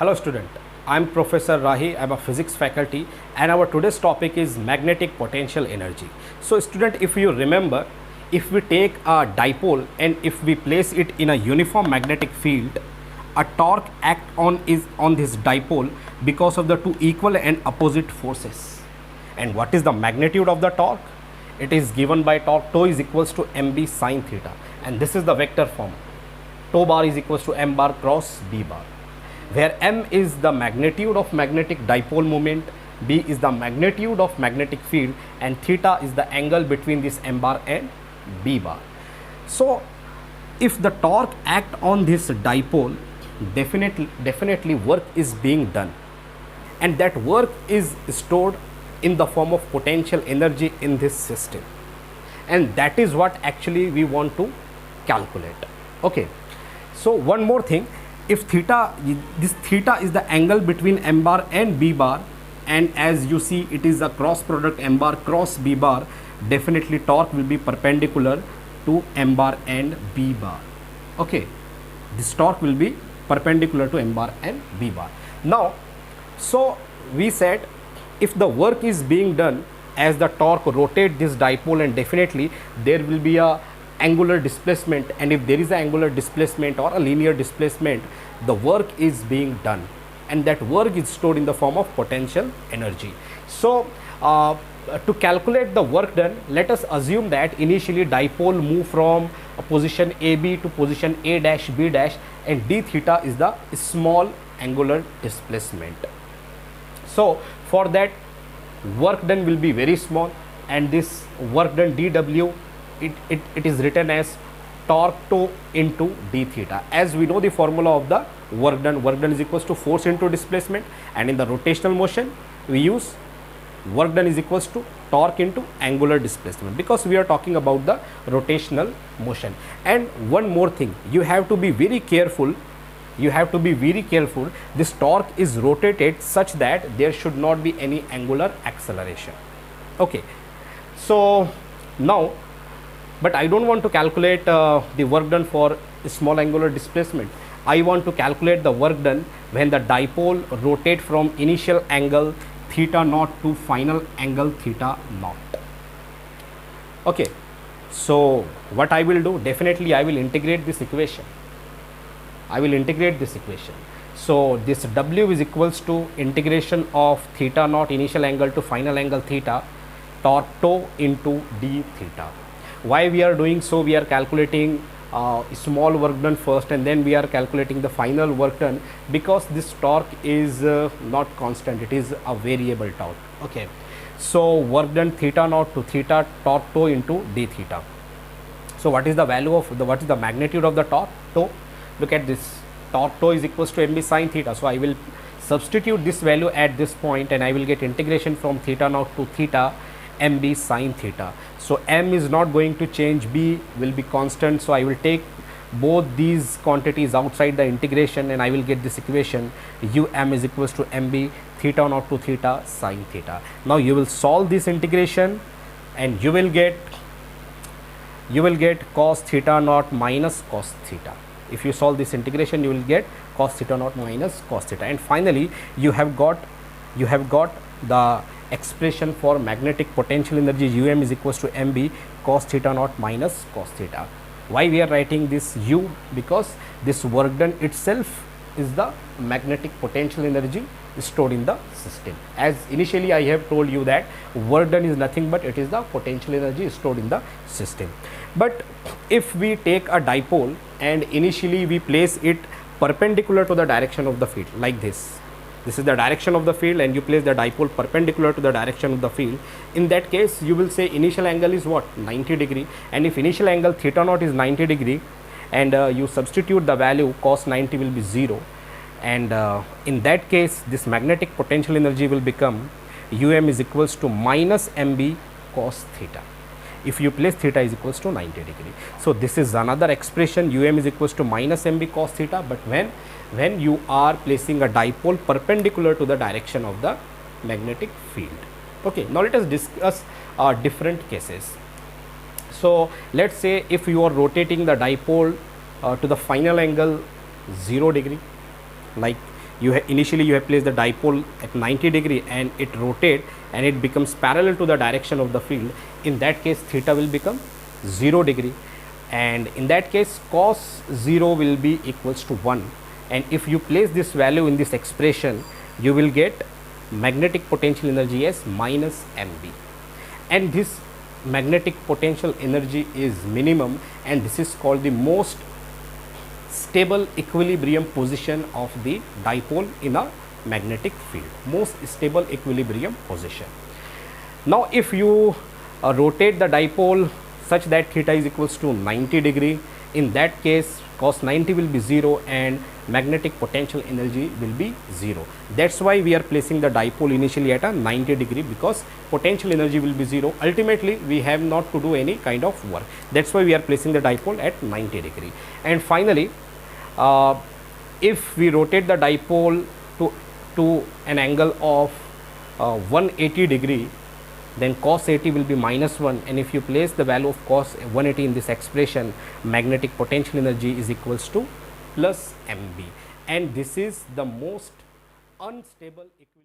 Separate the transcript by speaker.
Speaker 1: Hello student, I am Professor Rahi, I am a physics faculty and our today's topic is magnetic potential energy. So student, if you remember, if we take a dipole and if we place it in a uniform magnetic field, a torque act on this dipole because of the two equal and opposite forces. And what is the magnitude of the torque? It is given by torque tau is equals to mb sine theta, and this is the vector form. Tau bar is equals to m bar cross b bar, where m is the magnitude of magnetic dipole moment, b is the magnitude of magnetic field, and theta is the angle between this m bar and b bar. So if the torque act on this dipole, definitely work is being done, and that work is stored in the form of potential energy in this system, and that is what actually we want to calculate. Okay, so one more thing, if this theta is the angle between m bar and b bar, and as you see it is a cross product m bar cross b bar, definitely torque will be perpendicular to m bar and b bar. Okay, this torque will be perpendicular to m bar and b bar. Now, so we said if the work is being done as the torque rotate this dipole, and definitely there will be a angular displacement, and if there is an angular displacement or a linear displacement, the work is being done, and that work is stored in the form of potential energy. So to calculate the work done, let us assume that initially dipole move from position AB to position A dash B dash, and d theta is the small angular displacement. So for that, work done will be very small, and this work done dW, it is written as torque tau into d theta. As we know the formula of the work done is equals to force into displacement, and in the rotational motion we use work done is equals to torque into angular displacement, because we are talking about the rotational motion. And one more thing, you have to be very careful, this torque is rotated such that there should not be any angular acceleration. Okay, so now, but I don't want to calculate the work done for small angular displacement. I want to calculate the work done when the dipole rotate from initial angle theta naught to final angle theta naught. Okay, so what I will do, definitely I will integrate this equation. So this W is equals to integration of theta naught initial angle to final angle theta, torque tau into d theta. Why we are doing so? We are calculating small work done first, and then we are calculating the final work done, because this torque is not constant, it is a variable torque. Okay, so work done theta naught to theta, torque tau into d theta. So what is the value of what is the magnitude of the torque tau? Look at this, torque tau is equals to mb sine theta. So I will substitute this value at this point, and I will get integration from theta naught to theta mb sine theta. So m is not going to change, b will be constant, so I will take both these quantities outside the integration, and I will get this equation um is equals to mb theta naught to theta sine theta. Now you will solve this integration, and you will get cos theta naught minus cos theta. If you solve this integration, you will get cos theta naught minus cos theta, and finally you have got the expression for magnetic potential energy um is equals to mb cos theta naught minus cos theta. Why we are writing this u? Because this work done itself is the magnetic potential energy stored in the system. As initially I have told you that work done is nothing but it is the potential energy stored in the system. But if we take a dipole and initially we place it perpendicular to the direction of the field, like this is the direction of the field, and you place the dipole perpendicular to the direction of the field, in that case you will say initial angle is what, 90 degree, and if initial angle theta naught is 90 degree, and you substitute the value, cos 90 will be 0, and in that case this magnetic potential energy will become um is equals to minus mb cos theta, if you place theta is equals to 90 degree. So this is another expression, um is equals to minus mb cos theta, but when you are placing a dipole perpendicular to the direction of the magnetic field. Okay, now let us discuss different cases. So let's say if you are rotating the dipole to the final angle 0 degree, like initially you have placed the dipole at 90 degree and it rotate and it becomes parallel to the direction of the field. In that case theta will become 0 degree, and in that case cos 0 will be equals to 1, and if you place this value in this expression you will get magnetic potential energy as minus mb, and this magnetic potential energy is minimum, and this is called the most stable equilibrium position of the dipole in a magnetic field, most stable equilibrium position. Now if you rotate the dipole such that theta is equals to 90 degree, in that case cos 90 will be 0 and magnetic potential energy will be 0. That's why we are placing the dipole initially at a 90 degree, because potential energy will be 0. Ultimately we have not to do any kind of work. That's why we are placing the dipole at 90 degree. And finally if we rotate the dipole to an angle of 180 degree, then cos 80 will be minus 1, and if you place the value of cos 180 in this expression, magnetic potential energy is equals to plus mb, and this is the most unstable equilibrium.